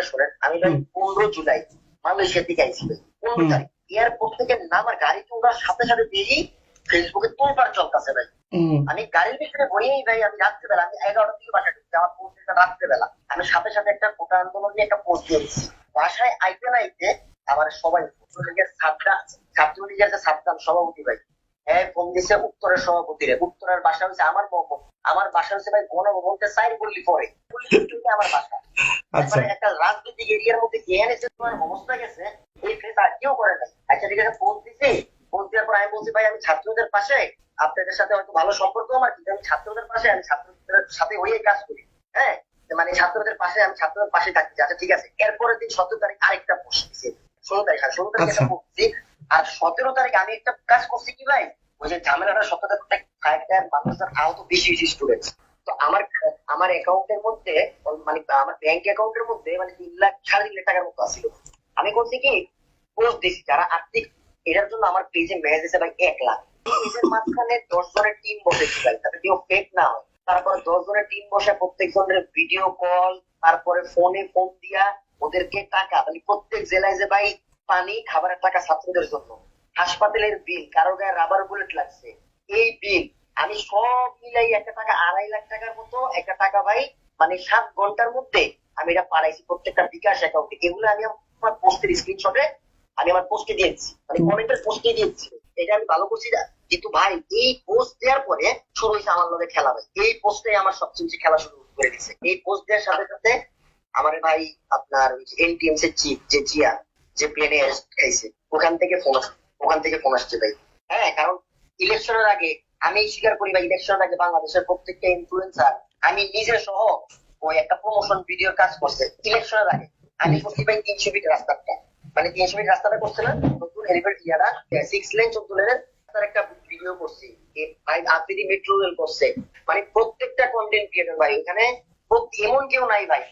ব্যাপারটা শোনেন, আমি ভাই 15 জুলাই মালয়েশিয়া থেকে আইছি ভাই, 15 তারিখ এয়ারপোর্ট থেকে নামার গাড়িতে ওনার সাথে সাথে দেখি ফেসবুকে তোলপাড় চলতেছে ভাই। আমি গাড়ির ভিতরে বইয়েই ভাই, আমি রাত্রেবেলা, আমি 11টা থেকে বাসায় ঢুকছি, আমার পোস্টটা রাত্রেবেলা, আমি সাথে সাথে একটা কোটা আন্দোলন নিয়ে একটা পোস্ট দিয়েছি। বাসায় আইতে না আইতে আমার সবাই ছাত্রলীগের যে সাদ্দাম সভাপতি ভাই, হ্যাঁ ফোন দিছে উত্তরের সভাপতি রে, উত্তরের বাসা হচ্ছে আমার আমার বাসা হচ্ছে ভাই গণভবনকে সাইড করলি পরে আমার বাসা। মানে একটা রাজনৈতিক এরিয়ার মধ্যে যেখানে যে তোমার অবস্থা গেছে, এই ফেস আর কেউ করে নাই। আচ্ছা ঠিক আছে, ফোন দিছি, ফোন দেওয়ার পর আমি বলছি ভাই আমি ছাত্রদের পাশে, আপনাদের সাথে হয়তো ভালো সম্পর্ক আমার, কিন্তু আমি ছাত্রদের পাশে, আমি ছাত্রদের সাথে হয়ে কাজ করি, হ্যাঁ মানে ছাত্রদের পাশে, আমি ছাত্রদের পাশে থাকছি। আচ্ছা ঠিক আছে, এরপরের দিন 17 তারিখ আরেকটা পোস্ট দিছি, 16 তারিখ, আর 16 তারিখ একটা পোস্ট দিছি, আর 17 তারিখ আমি একটা কাজ করছি কি ভাই, ওই যে ঝামেলাটা 17 তারিখ মানুষের আহত বেশি বেশি স্টুডেন্ট। তো আমার আমার অ্যাকাউন্টের মধ্যে, মানে আমার ব্যাংক অ্যাকাউন্টের মধ্যে মানে 3 লাখ 3.5 লাখ টাকার মতো আছিল। আমি করছি কি পোস্ট দিছি, যারা আর্থিক এটার জন্য আমার পেজে মেসেজ দিছে ভাই 1 লাখ। পেজের মাঝখানে 10 জনের টিম বসেছি ভাই, তাতে কেউ ফেক না হয়। তারপরে 10 জনের টিম বসে প্রত্যেক জনের ভিডিও কল, তারপরে ফোনে ফোন দিয়া ওদেরকে টাকা, মানে প্রত্যেক জেলায় যে ভাই পানি খাবারের টাকা ছাত্রদের জন্য, হাসপাতালের বিল, কারো গায়ে রাবার বুলেট লাগছে, এই বিল আমি সব মিলাই একটা টাকা 2.5 লাখ টাকার মতো একটা টাকা ভাই, মানে 7 ঘন্টার মধ্যে আমি এটা পাঠাইছি প্রত্যেকটা বিকাশ অ্যাকাউন্টে। এগুলো আমি আমার পোস্টের স্ক্রিনশটে আমি আমার পোস্টে দিয়েছি, মানে কমেন্টের পোস্টে দিয়েছি। এটা আমি ভালো করছি না, কিন্তু ভাই এই পোস্ট দেওয়ার পরে শুরু হয়েছে আমার লগে খেলা ভাই। এই পোস্টে আমার সবচেয়ে বেশি খেলা শুরু করে দিচ্ছে। এই পোস্ট দেওয়ার সাথে সাথে আমার ভাই আপনার এনটিএমসি এর চিফ যে জিয়া, যে প্লেনে খাইছে, ওখান থেকে ফোন আসছে ভাই। হ্যাঁ, কারণ ইলেকশনের আগে আমি স্বীকার করি ভাই, ইলেকশনের আগে বাংলাদেশের প্রত্যেকটা ইনফ্লুয়েন্সার, আমি নিজে সহ ওই একটা প্রমোশন ভিডিওর কাজ করছে ইলেকশনের আগে। আমি করছি ভাই 300 ফিট রাস্তাটা, মানে 300 ফিট রাস্তাটা করছে না নতুন হেলিপ্যাড ইয়ারা 6 লেন 14 লেনের তার একটা ভিডিও করছি ভাই, আফ্রিদি মেট্রো রেল করছে, মানে প্রত্যেকটা কন্টেন্ট ক্রিয়েটর ভাই এখানে এমন কেউ নাই ভাই।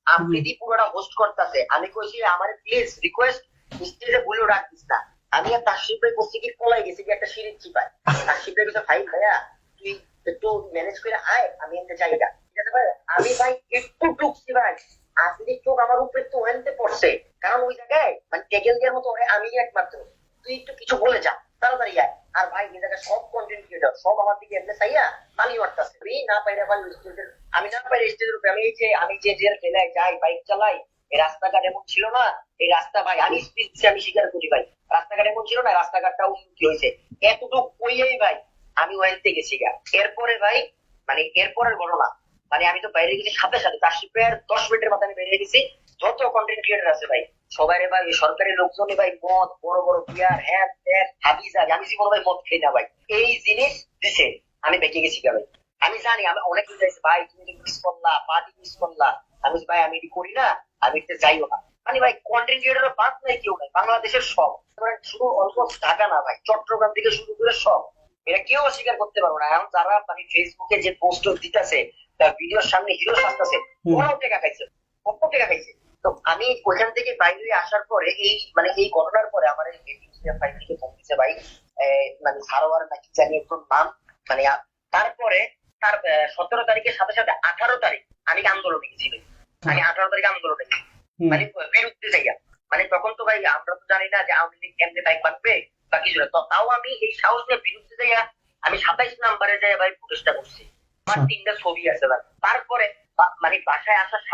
আফ্রিদি পুরোটা হোস্ট করতেছে, আমি কইছি আমার প্লিজ রিকোয়েস্ট স্টেজে বলেও রাখতিস না। আমি আর তাসিফ ভাই করছি কি পলাই গেছি কি একটা সিঁড়ির চিপায়, তাসিফ ভাই কিছু ভাই ভাইয়া তুই একটু ম্যানেজ করে আয়, আমি এনতে চাই না, ঠিক আছে ভাই। আমি ভাই একটু ঢুকছি ভাই, আফ্রিদির চোখ আমার উপরে তো ওখানে পড়ছে, কারণ ওই জায়গায় মানে টেকেল দেওয়ার মতো আমি একমাত্র, তুই একটু কিছু বলে যা তাড়াতাড়ি আয়। আর ভাই এই জায়গায় সব কন্টেন্ট ক্রিয়েটর সব আমার দিকে এমনি চাইয়া পানি মারতেছে, আমি না পাইরে ভাই আমি না পাইরে স্টেজের উপরে, আমি যে জেলায় যাই বাইক চালাই, এই রাস্তাঘাট এমন ছিল না, এই রাস্তা ভাই আমি আমি স্বীকার করি ভাই, রাস্তাঘাট এমন ছিল না, রাস্তাঘাটটা উন্নতি হয়েছে এতটুকু কইয়েই ভাই আমি ওয়াইতে গেছি গা। এরপরে ভাই মানে এরপরের ঘটনা, মানে আমি তো বাইরে গেছি সাথে সাথে, তার প্রায় 10 মিনিটের মাথায় আমি বেরিয়ে গেছি। যত কন্টেন্ট ক্রিয়েটর আছে ভাই সবাই রে ভাই সরকারি লোকজনই ভাই মদ, বড় বড় বিয়ার, হ্যাঁ হাবিজা, আমি জীবন ভাই মদ খাই না ভাই, এই জিনিস দিছে আমি বেঁকে গেছি ভাই। আমি জানি আমি অনেক কিছু চাইছি ভাই, তুমি মিস করলা, পার্টি মিস করলা, আমি ভাই আমি এটি করি না, আমি এতে যাইও না। মানে ভাই কন্টেন্ট ক্রিয়েটর বাদ নাই কেউ নাই, বাংলাদেশের সব, শুধু অল্প ঢাকা না ভাই, চট্টগ্রাম থেকে শুরু করে সব, এটা কেউ অস্বীকার করতে পারবো না। এখন যারা মানে ফেসবুকে যে পোস্ট দিতেছে, তার ভিডিওর সামনে হিরো আসতেছে, ওরাও টাকা খাইছে, কত টাকা খাইছে। তো আমি ওইখান থেকে বাইরে আসার পরে এই মানে এই ঘটনার পরে আমার ফাইভ থেকে ফোন দিচ্ছে ভাই, মানে সারোয়ার নাকি জানি একটু নাম, মানে তারপরে তার 17 তারিখের সাথে সাথে 18 তারিখ আমি আন্দোলনে গেছি ভাই। আমি 18 তারিখে আন্দোলনে গেছি, মানে বিরুদ্ধে যাইয়া, মানে তখন তো ভাই আমরা তো জানি না যে আওয়ামী লীগ কেমনে তাই পাকবে বা কিছু না, তো তাও আমি এই সাহস নিয়ে বিরুদ্ধে যাইয়া আমি 27 নম্বরে যাই ভাই প্রতিষ্ঠা করছি। আমার 3টা ছবি আছে ভাই। তারপরে মানে বাসার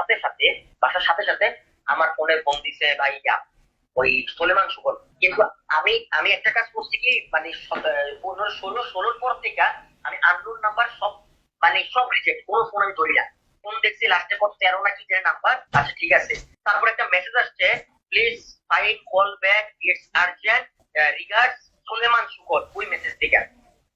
সাথে সাথে আমার ফোনে ফোন দিছে ভাই ওই সোলেমান শুকর। কিন্তু আমি একটা কাজ করছি কি, মানে 15-16 পর থেকে আমি আননোন নাম্বার সব মানে সব রিজেক্ট, কোনো ফোন আমি ধরি না। ফোন দেখছি লাস্টে কত 13 নাকি যে নাম্বার, আচ্ছা ঠিক আছে। তারপর একটা মেসেজ আসছে, please file call back, it's urgent, regards Suleman Shukor. ওই মেসেজ থেকে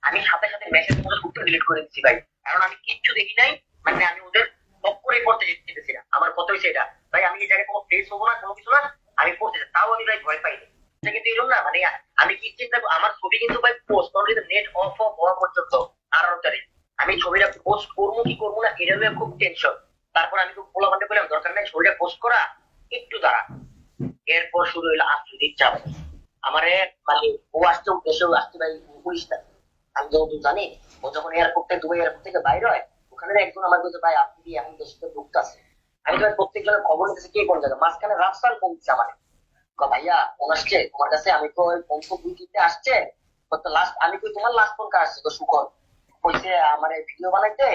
আমি সাথে সাথে মেসেজ পুরো উত্তর ডিলিট করে দিচ্ছি ভাই, কারণ আমি কিচ্ছু দেখি নাই, মানে আমি ওদের পক্ষরে পড়তে যেতেছি না। আমার কত হয়েছে এটা ভাই, আমি এই জায়গায় কোনো ফেস হবো না, কোনো কিছু না, আমি পড়তে তাও আমি ভাই ভয় পাইনি। এটা কিন্তু এরকম না, মানে আমি কি চিন্তা, আমার ছবি কিন্তু ভাই পোস্ট কিন্তু নেট অফ হওয়া পর্যন্ত 18 তারিখ আমি ছবিটা পোস্ট করবো কি করবো না এটা নিয়ে খুব টেনশন। তারপর আমি খুব পোলা বান্ডে বললাম দরকার নাই ছবিটা পোস্ট করা, একটু দাঁড়া। এরপর শুরু হইলো আফ্রিদির চাপ, আমারে মানে ও আসতে দেশেও আসতে ভাই 19 তারিখ। আমি যখন জানি ও যখন এয়ারপোর্ট থেকে দুবাই এয়ারপোর্ট থেকে বাইরে হয়, ওখানে একজন আমার বলছে ভাই আপনি এখন দেশে ঢুকতেছে, আমি তো প্রত্যেকজনের খবর নিতেছি কে কোন জায়গায়, মাঝখানে রাফসান ফোন দিচ্ছে আমার, ভাইয়া ফোন আসছে তোমার কাছে, আমি তো ওই ফোন তো 2-3টে আসছে, লাস্ট আমি কই তোমার লাস্ট ফোন কার আসছে, তো সুকর কইছে আমার ভিডিও বানাইতে,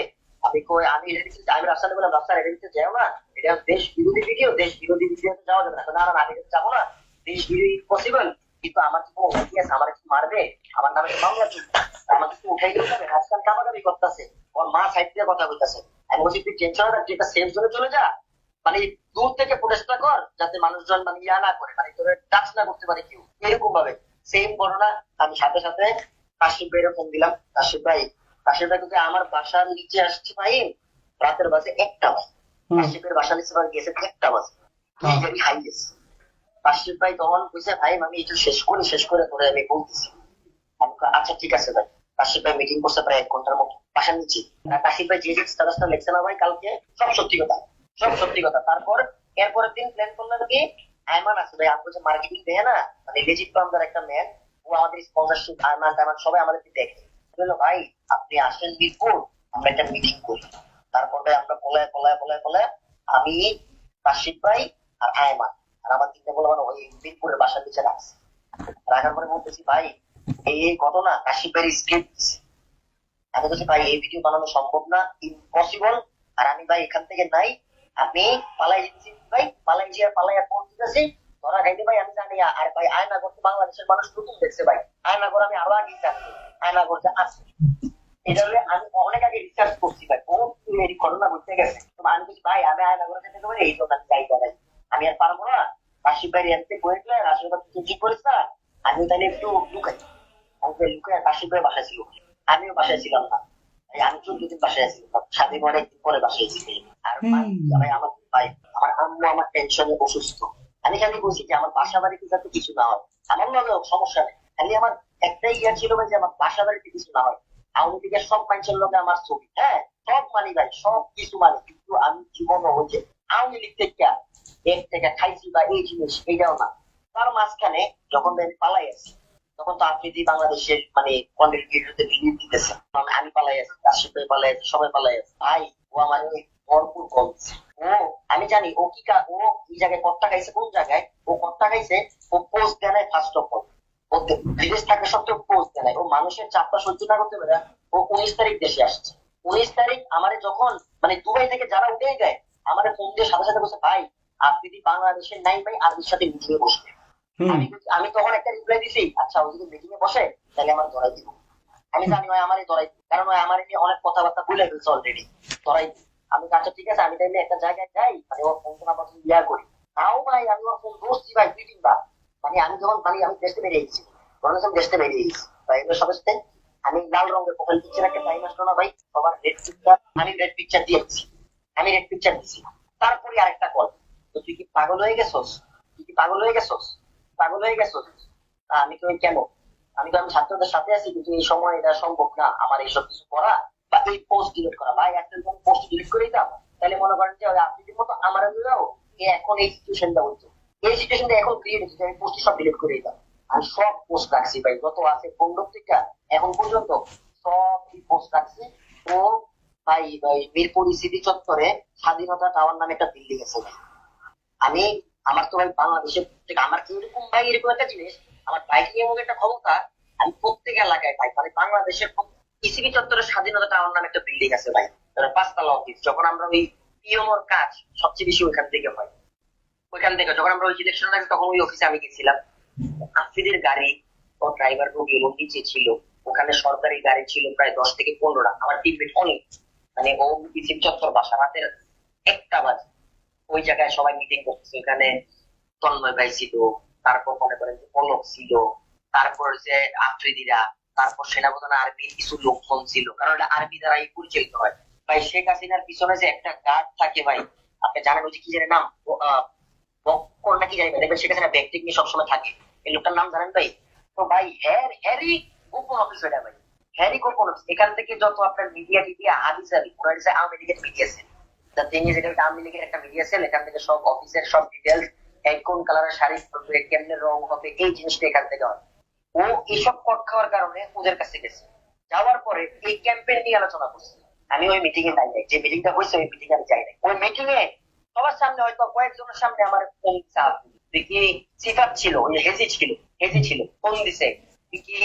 আমি কই আমি এটা দিচ্ছি, আমি রাফসানে বললাম রাফসান এটা দিতে যাও না, এটা দেশ বিরোধী ভিডিও, দেশ বিরোধী ভিডিওতে যাওয়া যাবে না, না না আমি এটা যাবো না, দেশ বিরোধী পসিবল, কিন্তু আমার কি কোনো হুমকি আছে, আমার একটু মারবে, আমার নামে তো মামলা চলছে, আমাকে একটু উঠাই দিতে হবে, রাফসান কামাকামি করতেছে, ওর মা সাইড দিয়ে কথা বলতেছে, আমি বলছি তুই টেনশন না, তুই একটা সেফ জোনে চলে যা, মানে দূর থেকে প্রচেষ্টা কর যাতে মানুষজন মানে ইয়া না করে, মানে তোর টাচ না করতে পারে কেউ, এরকম ভাবে সেম ঘটনা। আমি সাথে সাথে কাশিম ভাইয়ের ফোন দিলাম, কাশিম ভাই কিন্তু আমার বাসার নিচে আসছে ভাই, রাতের বাজে 1টা বাজে, কাশিমের বাসার নিচে গেছে 1টা বাজে, ভেরি হাইয়েস্ট। কাশিম ভাই তখন বলছে ভাই আমি এটা শেষ করে তোরে আমি বলতেছি, আমি আচ্ছা ঠিক আছে ভাই। কাশিম ভাই মিটিং করছে প্রায় 1 ঘন্টার মতো বাসার নিচে, কাশিম ভাই যে স্ট্যাটাসটা লিখছে না ভাই কালকে, সব সত্যি কথা, সব সত্যি কথা। তারপর এরপরের দিন প্ল্যান করলাম কি, আয়মান আছে ভাই, আমাকে যে মার্কেটিং দেয় না, মানে লেজিট প্লাম্বার একটা ম্যান, ও আমাদের স্পন্সরশিপ, আয়মান টায়মান সবাই আমাদেরকে দেখে, বললো ভাই আপনি আসেন মিরপুর, আমরা একটা মিটিং করি। তারপরে আমরা বলায় আমি, কাশিম ভাই আর আয়মান আর আমার 3টে বলে মানে ওই মিরপুরের বাসার নিচে রাখছি, রাখার পরে বলতেছি ভাই এই ঘটনা কাশিম ভাইয়ের স্ক্রিপ্ট, আমি বলছি ভাই এই ভিডিও বানানো সম্ভব না, ইম্পসিবল, আর আমি ভাই এখান থেকে নাই, আমি পালাই যেতেছি ভাই, পালাইয়া পৌঁছতেছি, ধরা খাইতে ভাই আমি জানি, আর ভাই আয়নাগর তো বাংলাদেশের মানুষ নতুন দেখছে ভাই, আয়নাগর আমি আরো আগে জানি, আয়নাগর যে আছে এটা আমি অনেক আগে রিসার্চ করছি ভাই, ও এই ঘটনা বুঝতে গেছে, তো আমি বলছি ভাই আমি আয়নাগর যেতে পারি, এই তো আমি চাই ভাই, আমি আর পারবো না, কাশিম ভাই এমনি বলে দিলেন আসলে ঠিক করিস না, আমি তাহলে একটু লুকাই, আমি লুকাই, কাশিম ভাই বাসায় ছিল, আমিও বাসায় ছিলাম না, আমি 14 দিন বাসায় আছি, স্বাধীন অনেক দিন পরে বাসায় ছি। আর ভাই আমার ভাই আমার আম্মু আমার টেনশনে অসুস্থ, আমি খালি বলছি যে আমার বাসা বাড়িতে যাতে কিছু না হয়, আমার মনে সমস্যা নেই, খালি আমার একটাই ইয়া ছিল ভাই যে আমার বাসা বাড়িতে কিছু না হয়, আওয়ামী লীগের সব মানুষের লোকে আমার ছবি, হ্যাঁ সব মানি ভাই, সব কিছু মানি, কিন্তু আমি জীবনে হচ্ছে আওয়ামী লীগ থেকে এক থেকে খাইছি বা এই জিনিস এইটাও না। তার মাঝখানে যখন আমি পালাই আছি, তখন তো আফ্রিদি বাংলাদেশের মানে কন্টেন্ট ক্রিয়েটরদের ভিডিও দিতেছে, আমি পালাই আছি, কাশিম ভাই পালাই আছে, সবাই পালাই আছে ভাই, ও আমার ভরপুর কল দিচ্ছে। ও আমি জানি ও কি ও এই জায়গায় কট্টা খাইছে, কোন জায়গায় ও কট্টা খাইছে, ও পোস্ট দেয় নাই ফার্স্ট অফ অল, ও বিদেশ থাকা সত্ত্বেও পোস্ট দেয় নাই, ও মানুষের চাপটা সহ্য না করতে পারে, ও 19 তারিখ দেশে আসছে, 19 তারিখ আমারে যখন মানে দুবাই থেকে যারা উঠে যায় আমারে ফোন দিয়ে সাথে সাথে বলছে ভাই আফ্রিদি বাংলাদেশের নাই ভাই, আরবির সাথে মিটিং এ বসবে, আমি তখন একটা রিপ্লাই দিছি আচ্ছা ও যদি মিটিং এ বসে তাহলে আমার ধরাই দিব, আমি জানি ভাই আমারই ধরাই, কারণ ওই আমার নিয়ে অনেক কথাবার্তা বলে ফেলছে অলরেডি, ধরাই আমি আচ্ছা ঠিক আছে, আমি তাইলে একটা জায়গায় যাই, মানে ওর ফোন না পছন্দ ইয়া করি, তাও ভাই আমি ওর ফোন দোষছি ভাই 2-3 বার, মানে আমি যখন মানে আমি দেশে বেরিয়ে গেছি, দেশে বেরিয়ে গেছি ভাই, এগুলো সবার সাথে আমি লাল রঙের প্রোফাইল পিকচার একটা টাইম আসলো না ভাই, সবার রেড পিকচার, আমি রেড পিকচার দিয়েছি, আমি রেড পিকচার দিছি, তারপরে আরেকটা কল, তো তুই কি পাগল হয়ে গেছস, তুই কি পাগল হয়ে গেছস, পাগল হয়ে গেছস, আমি তো কেন, আমি তো আমি ছাত্রদের সাথে আছি, কিন্তু এই সময় এটা সম্ভব না আমার এইসব কিছু করা বা এই পোস্ট ডিলিট করা, ভাই একটা পোস্ট ডিলিট করে দিতাম তাহলে মনে করেন যে আপনি মতো আমার এখন এই সিচুয়েশনটা হচ্ছে, এই সিচুয়েশনটা এখন ক্রিয়েট হচ্ছে, আমি পোস্ট সব ডিলিট করে দিতাম, আমি সব পোস্ট রাখছি ভাই, যত আছে 15 থেকে এখন পর্যন্ত সব পোস্ট রাখছি। ও ভাই ভাই মিরপুর সিটি চত্বরে স্বাধীনতা টাওয়ার নামে একটা বিল্ডিং আছে ভাই, আমি আমার তো ভাই বাংলাদেশের প্রত্যেক আমার এরকম ভাই এরকম একটা জিনিস, আমার বাইক নিয়ে মধ্যে একটা ক্ষমতা, আমি প্রত্যেক এলাকায় ভাই মানে বাংলাদেশের ইসিবি চত্বরের স্বাধীনতা টাওয়ার নামে একটা বিল্ডিং আছে ভাই, 5 তলা অফিস, যখন আমরা ওই পিওনোর কাজ সবচেয়ে বেশি ওইখান থেকে হয়, ওইখান থেকে যখন আমরা ওই ইলেকশন লাগে তখন ওই অফিসে আমি গেছিলাম, আফ্রিদের গাড়ি ও ড্রাইভার রবি নিচে ছিল, ওখানে সরকারি গাড়ি ছিল প্রায় 10 থেকে 15টা, আমার টিমমেট অনেক, মানে ও ইসিবি চত্বর বাসা রাতের 1টা বাজে, ওই জায়গায় সবাই মিটিং করতেছে, ওখানে তন্ময় ভাই ছিল, তারপর মনে করেন যে পলক ছিল, তারপর যে আফ্রিদিরা, তারপর সেনাপ্রধান আর্মির কিছু লোকজন ছিল, কারণ এটা আর্মি দ্বারাই পরিচালিত হয় ভাই, শেখ হাসিনার পিছনে যে একটা গার্ড থাকে ভাই, আপনি জানেন ওই যে কি জানেন নাম, বক্কর নাকি জানি না, দেখবেন শেখ হাসিনা ব্যাগ টেক নিয়ে সবসময় থাকে, এই লোকটার নাম জানেন ভাই, তো ভাই হ্যারি গোপন অফিস এটা ভাই, হ্যারি গোপন অফিস, এখান থেকে যত আপনার মিডিয়া টিডিয়া হাদিস আলী ওরা হচ্ছে আওয়ামী লীগের মিডিয়া সেল, আওয়ামী লীগের একটা মিডিয়া সেল, এখান থেকে সব অফিসের সব ডিটেলস, কোন কালারের শাড়ি পরবে, কেমনে রং হবে, এই জিনিসটা এখান থেকে হয়, ও এইসব কট খাওয়ার কারণে ওদের কাছে গেছে, যাওয়ার পরে এই ক্যাম্পেইন নিয়ে আলোচনা করছে, আমি ওই মিটিং এ যাই নাই, যে মিটিংটা হয়েছে ওই মিটিং আমি যাই নাই, ওই মিটিং এ সবার সামনে হয়তো কয়েকজনের সামনে আমার ফোন দেখি সিফাত ছিল, ওই হেজি ছিল ফোন দিছে কি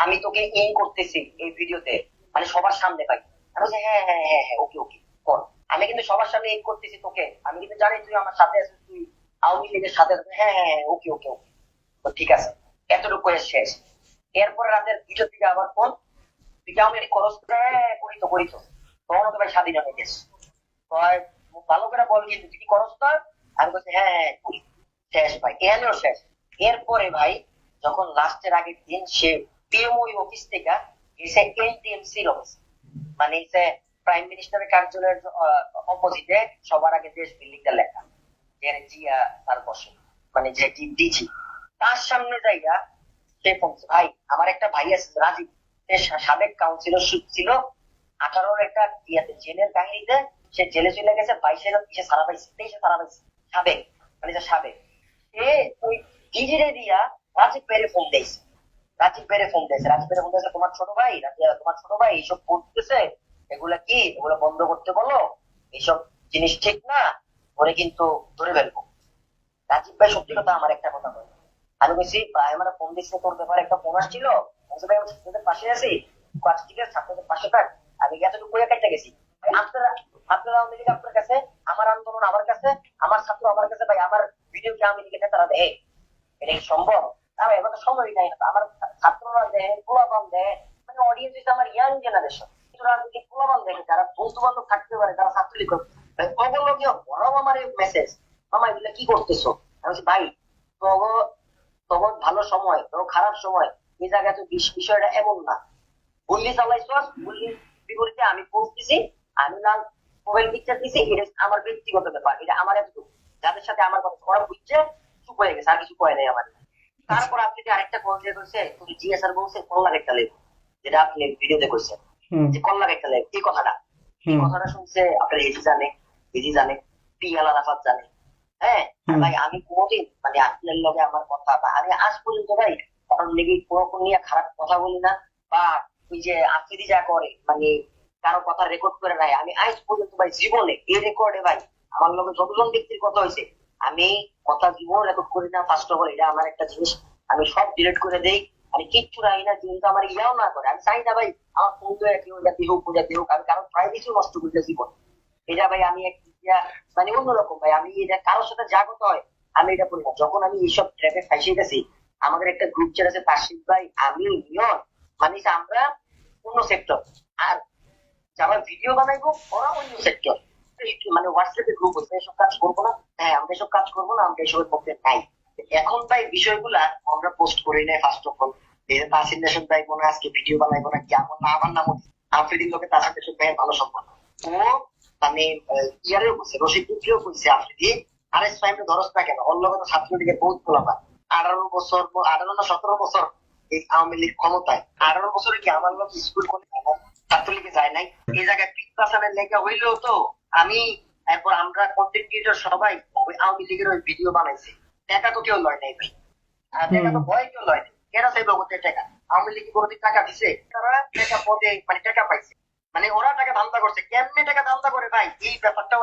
আমি তোকে ইন করতেছি এই ভিডিওতে, মানে সবার সামনে ভাই। আমি বলছি হ্যাঁ হ্যাঁ হ্যাঁ হ্যাঁ ওকে ওকে কর, আমি কিন্তু সবার সামনে ইন করতেছি তোকে, আমি কিন্তু জানি তুই আমার সাথে আছিস, তুই আওয়ামী লীগের সাথে আছিস। হ্যাঁ হ্যাঁ হ্যাঁ ওকে ওকে ওকে, তো ঠিক আছে, এতটুকু করে শেষ। এরপরে রাতের দুটোর দিকে আবার ফোন, তুই কি আওয়ামী লীগ করস? হ্যাঁ করি তো তখন তো ভাই স্বাধীন হয়ে গেছে। ভালো করে বল কিন্তু তুই কি করস না? আমি বলছি হ্যাঁ হ্যাঁ করি। শেষ ভাই, এখানেও শেষ। এরপরে ভাই যখন লাস্টের আগের দিন সে পিএমওই অফিস থেকে এসে এনটিএমসির অফিস, মানে সে প্রাইম মিনিস্টারের কার্যালয়ের অপোজিটে সবার আগে দেশ বিল্ডিংটা লেখা, যে জিয়া তার বসে, মানে যে ডিজি, তার সামনে জায়গা সে বলছে ভাই আমার একটা ভাই আছে রাজীব, সে সাবেক কাউন্সিলর ছিল, 18 একটা ইয়াতে জেলের কাহিনীতে সে জেলে চলে গেছে, 22 সারা পাইছে, 23 সারা পাইছে, সাবেক, মানে যে সাবেক, সে ওই ডিজিরে দিয়া রাজীব ভাইয়ের ফোন দিয়েছে, তোমার ছোট ভাই এইসব করতেছে, এগুলা কি, এগুলো বন্ধ করতে বলো, এইসব জিনিস ঠিক না, ওরে কিন্তু ধরে ফেলবো। রাজীব ভাই সত্যি কথা আমার একটা কথা বলে, আমি বলছি ভাই আমার ফোন দিচ্ছে, তোর ব্যাপারে একটা ফোন আসছিল, ভাই আমি ছাত্রদের পাশে আছি, কাজ ঠিক আছে ছাত্রদের পাশে থাক, আমি এতটুকু করে কেটে গেছি। আপনারা আপনারা আওয়ামী লীগ আপনার কাছে, আমার আন্দোলন আমার কাছে, আমার ছাত্র আমার কাছে, ভাই আমার ভিডিও কি আওয়ামী লীগের নেতারা দেয়? এটা কি সম্ভব? আমার এবার তো সময়ই নাই না, আমার ছাত্ররা দেয়, পোলাপান দেয়, মানে অডিয়েন্স হচ্ছে আমার ইয়াং জেনারেশন, রাজনীতি পোলাপান দেখে যারা বন্ধু বান্ধব থাকতে পারে, যারা ছাত্রলীগ করতে, অবলগীয় বড় আমার মেসেজ, মামা এগুলো কি করতেছো? আমি বলছি ভাই তখন ভালো সময়, তখন খারাপ সময়, এই জায়গায় তো বিষয়টা এমন না, গুল্লি চালাইছ, গুল্লির বিপরীতে আমি পোস্ট দিছি, আমি লাল মোবাইল পিকচার দিছি, এটা আমার ব্যক্তিগত ব্যাপার, এটা আমার এতটুকু, যাদের সাথে আমার কথা ওরা বুঝছে, চুপ হয়ে গেছে, আর কিছু কয় নাই আমার। তারপর আপনি যে আরেকটা কল দিয়ে করছে, তুমি জিএসআর বলছে কল্লার একটা লেখ, যেটা আপনি ভিডিওতে করছেন যে কল্লার একটা লেখ, এই কথাটা শুনছে আপনার এজি জানে, পিয়াল আরাফাত জানে। হ্যাঁ ভাই আমি কোনোদিন মানে আপনার লগে আমার কথা, বা আমি আজ পর্যন্ত ভাই কারণ লেগে কোনো নিয়ে খারাপ কথা বলি না, বা ওই যে আফ্রিদি যা করে মানে কারো কথা রেকর্ড করে নাই, আমি আজ পর্যন্ত ভাই জীবনে এই রেকর্ডে ভাই আমার লগে যতজন ব্যক্তির কথা হয়েছে আমি কথা জীবন রেকর্ড করি না। ফার্স্ট অফ অল এটা আমার একটা জিনিস, আমি সব ডিলিট করে দেই, আমি কিচ্ছু রাখি না, কিন্তু আমার ইয়াও না করে, আমি চাই না ভাই আমার ফোন তো একই জাতি হোক প্রজাতি হোক, আমি কারো প্রাইভেসি নষ্ট করতে জীবন, এটা ভাই আমি মানে অন্যরকম ভাই, আমি এটা কারোর সাথে যা কথা হয় আমি এটা করি না। যখন আমি এইসব ট্র্যাপে ফাঁসিয়ে গেছি, আমাদের একটা গ্রুপ চ্যাট আছে তাসিফ ভাই, আমি নিয়ন, মানে আমরা অন্য সেক্টর, আর যারা ভিডিও বানাইবো ওরা অন্য সেক্টর, মানে হোয়াটসঅ্যাপে গ্রুপ হচ্ছে, এসব কাজ করবো না, হ্যাঁ আমরা এসব কাজ করবো না, আমরা এসবের পক্ষে নাই। এখন ভাই বিষয়গুলা আমরা পোস্ট করি নাই। ফার্স্ট অফ অল এই যে তাসির নেশন ভাই মনে হয় আজকে ভিডিও বানাইবো না কি, আমার নাম আফ্রিদির লোকে তাসির নেশন ভাইয়ের ভালো সম্পর্ক, ও মানে ইয়ারেও করছে, রশিদ টুকিও করছে আফ্রিদি, আরে সাইমে ধরস না কেন, ওর লোকে তো ছাত্রলীগের বহুত খোলাপা, 18 বছর 18 না 17 বছর এই আওয়ামী লীগ ক্ষমতায়, 18 বছরে কি আমার লোক স্কুল করে ছাত্রলীগে যায় নাই, এই জায়গায় পিকপাসানের লেখা হইলেও তো আমি, এরপর আমরা কন্টেন্ট ক্রিয়েটর সবাই ওই আওয়ামী লীগের ওই ভিডিও বানাইছি, টাকা তো কেউ লয় নাই ভাই, আর টাকা তো ভয় কেউ লয় নাই, কেনা চাইবে ওদের টাকা, আওয়ামী লীগ কোনোদিন টাকা দিছে? তারা টাকা পদে মানে টাকা পাইছে, মানে ওরা টাকা ধান্দা করছে, কেমনে টাকা ধান্দা করে ভাই এই ব্যাপারটাও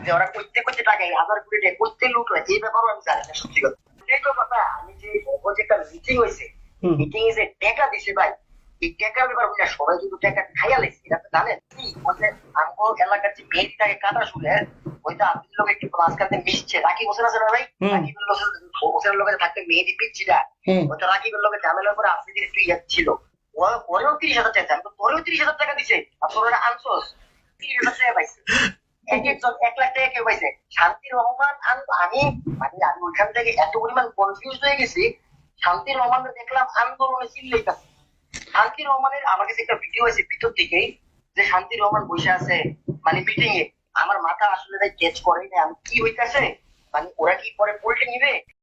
যে ওরা করতে করতে টাকা 1000 কোটি টাকা করতে লুট হয়, এই ব্যাপারও আমি জানি না সত্যি কথা। এই কথা আমি যে একটা মিটিং হয়েছে, মিটিং এ যে টাকা দিছে ভাই, এই টাকার ব্যাপার সবাই কিন্তু টাকা খাইয়া লেছে, এটা তো জানেন কি বলছে, আমার এলাকার যে মেয়েটাকে কাটা শুনে ওইটা আপনাদের লোক একটু মাঝখানে মিশছে, রাকিব হোসেন আছে না ভাই, রাকিবের হোসেনের লোকের থাকতে মেয়েটি পিচ্ছিটা, ওইটা রাকিবের লোকের ঝামেলার পরে আপনাদের একটু ইয়ে ছিল, ওরেও 30,000 টাকা, আমি তো তোরেও 30,000 টাকা দিছে, আর তোর আনছোস 30,000 টাকা পাইছে, এক একজন 1 লাখ টাকা কেউ পাইছে। শান্তির রহমান আমি মানে আমি ওইখান থেকে এত পরিমাণ কনফিউজ হয়ে গেছি, শান্তির রহমানের দেখলাম আন্দোলনে চিল্লাইতেছে, শান্তির রহমানের আমার কাছে একটা ভিডিও আছে ভিতর থেকেই, যে শান্তির রহমান বসে আছে মানে মিটিং এ, আমার মাথা আসলে ক্যাচ করে না আমি কি হইতেছে, মানে ওরা কি পরে পোল্টে নিবে